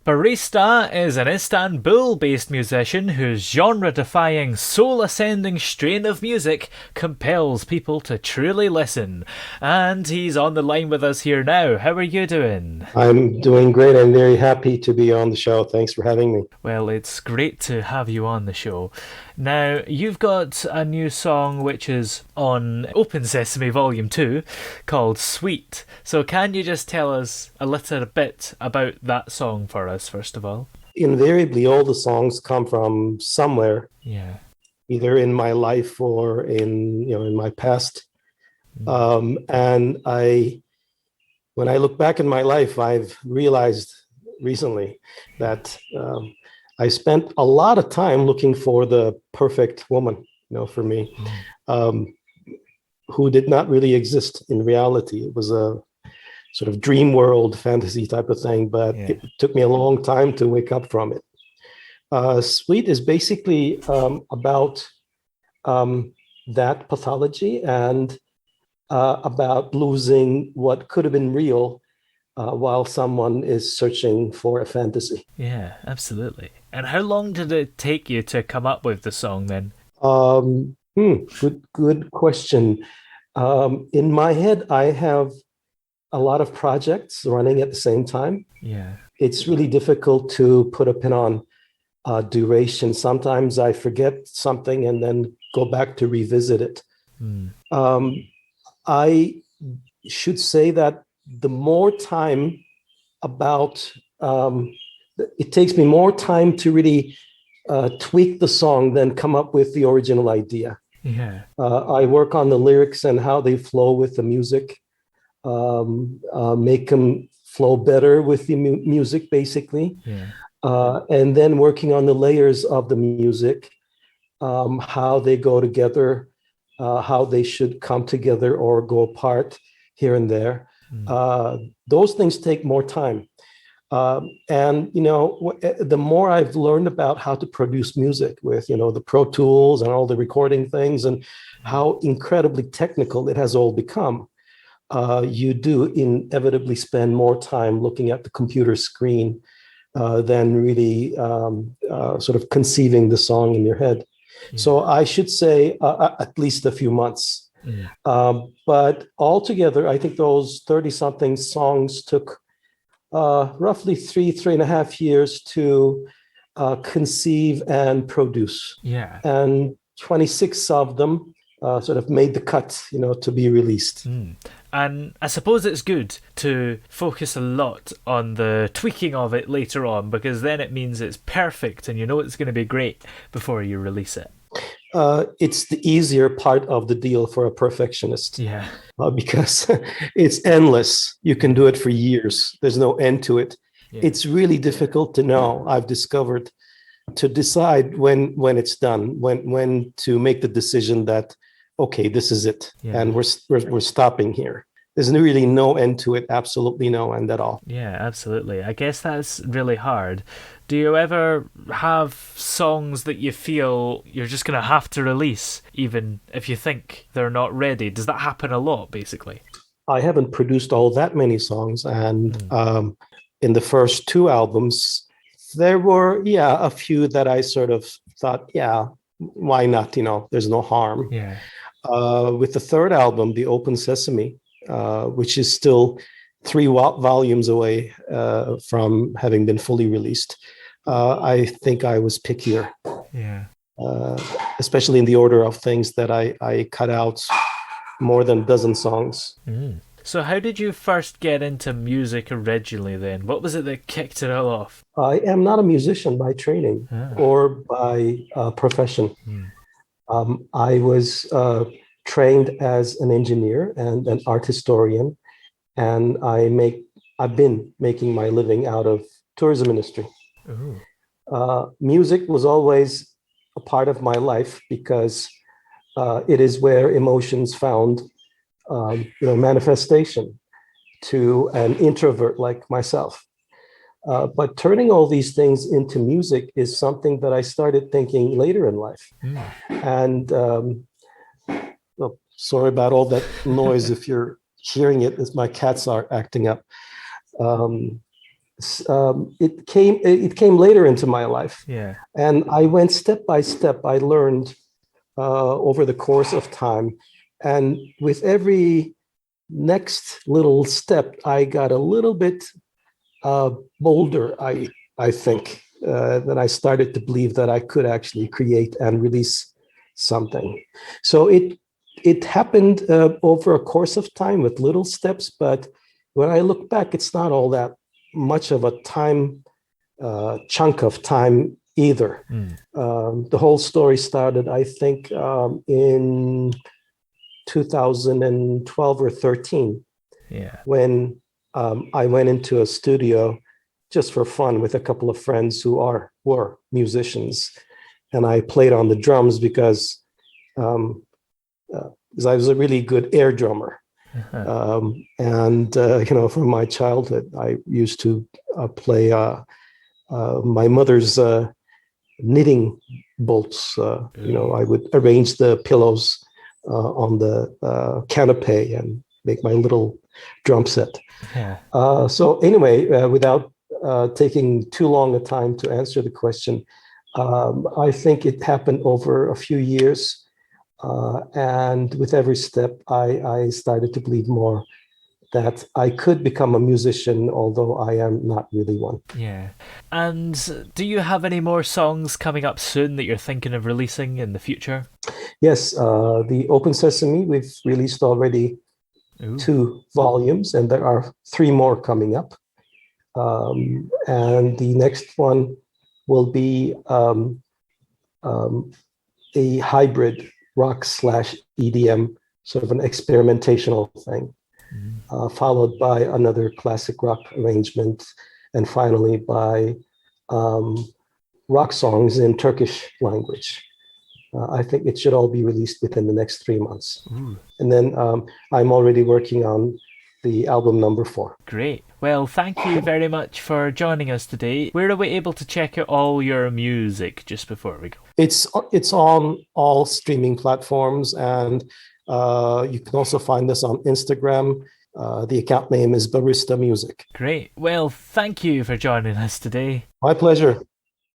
Barista is an Istanbul-based musician whose genre-defying, soul-ascending strain of music compels people to truly listen. And he's on the line with us here now. How are you doing? I'm doing great. I'm very happy to be on the show. Thanks for having me. Well, it's great to have you on the show. Now, you've got a new song which is on Open Sesame Volume 2 called Sweet. So can you just tell us a little bit about that song for us, first of all? Invariably, all the songs come from somewhere, Yeah. either in my life or in my past. And when I look back in my life, I've realized recently that I spent a lot of time looking for the perfect woman, for me, um, who did not really exist in reality. It was a sort of dream world fantasy type of thing, but Yeah. it took me a long time to wake up from it. Sweet is basically about that pathology and about losing what could have been real while someone is searching for a fantasy. Yeah, absolutely. And how long did it take you to come up with the song then? Good question. In my head, I have a lot of projects running at the same time. Yeah. It's really difficult to put a pin on duration. Sometimes I forget something and then go back to revisit it. Mm. I should say that the more time about it takes me more time to really tweak the song than come up with the original idea. Yeah. I work on the lyrics and how they flow with the music, make them flow better with the music, basically. Yeah. And then working on the layers of the music, how they go together, how they should come together or go apart here and there. Those things take more time. And the more I've learned about how to produce music with the Pro Tools and all the recording things and how incredibly technical it has all become, you do inevitably spend more time looking at the computer screen than really sort of conceiving the song in your head. Yeah. So I should say at least a few months. But altogether, I think those 30-something songs took roughly 3.5 years to conceive and produce. Yeah. And 26 of them sort of made the cut, to be released. And I suppose it's good to focus a lot on the tweaking of it later on, because then it means it's perfect and you know it's going to be great before you release it. It's the easier part of the deal for a perfectionist. Yeah. Because it's endless. You can do it for years. There's no end to it. Yeah. It's really difficult to know, I've discovered, to decide when it's done, when to make the decision that, okay, this is it. Yeah. And we're stopping here. There's really no end to it, absolutely no end at all. Yeah, absolutely. I guess that's really hard. Do you ever have songs that you feel you're just going to have to release, even if you think they're not ready? Does that happen a lot, basically? I haven't produced all that many songs. And in the first two albums, there were, a few that I sort of thought, why not? There's no harm. Yeah. With the third album, The Open Sesame, which is still three volumes away from having been fully released, I think I was pickier. Yeah. Especially in the order of things that I cut out more than a dozen songs. So how did you first get into music originally then? What was it that kicked it all off? I am not a musician by training or by profession. I was trained as an engineer and an art historian, and I've been making my living out of tourism industry. Music was always a part of my life because it is where emotions found manifestation to an introvert like myself. But turning all these things into music is something that I started thinking later in life. And sorry about all that noise if you're hearing it, as my cats are acting up. it came later into my life, Yeah. and I went step by step. I learned over the course of time, and with every next little step, I got a little bit bolder. I think that I started to believe that I could actually create and release something. So it happened over a course of time with little steps, but when I look back, it's not all that much of a time chunk of time either. The whole story started, I think, in 2012 or 13, Yeah. when I went into a studio just for fun with a couple of friends who were musicians, and I played on the drums um, I was a really good air drummer. And from my childhood, I used to play my mother's knitting bolts. I would arrange the pillows on the canopy and make my little drum set. Yeah. So anyway, without taking too long a time to answer the question, I think it happened over a few years. And with every step, I started to believe more that I could become a musician, although I am not really one. Yeah. And do you have any more songs coming up soon that you're thinking of releasing in the future? Yes, the Open Sesame, we've released already Ooh. 2 volumes, and there are 3 more coming up. And the next one will be a hybrid rock/EDM, sort of an experimentational thing, followed by another classic rock arrangement, and finally by rock songs in Turkish language. I think it should all be released within the next 3 months. Ooh. And then I'm already working on the album number 4. Great. Well, thank you very much for joining us today. Where are we able to check out all your music just before we go? It's on all streaming platforms, and you can also find us on Instagram. The account name is Barista Music. Great. Well, thank you for joining us today. My pleasure.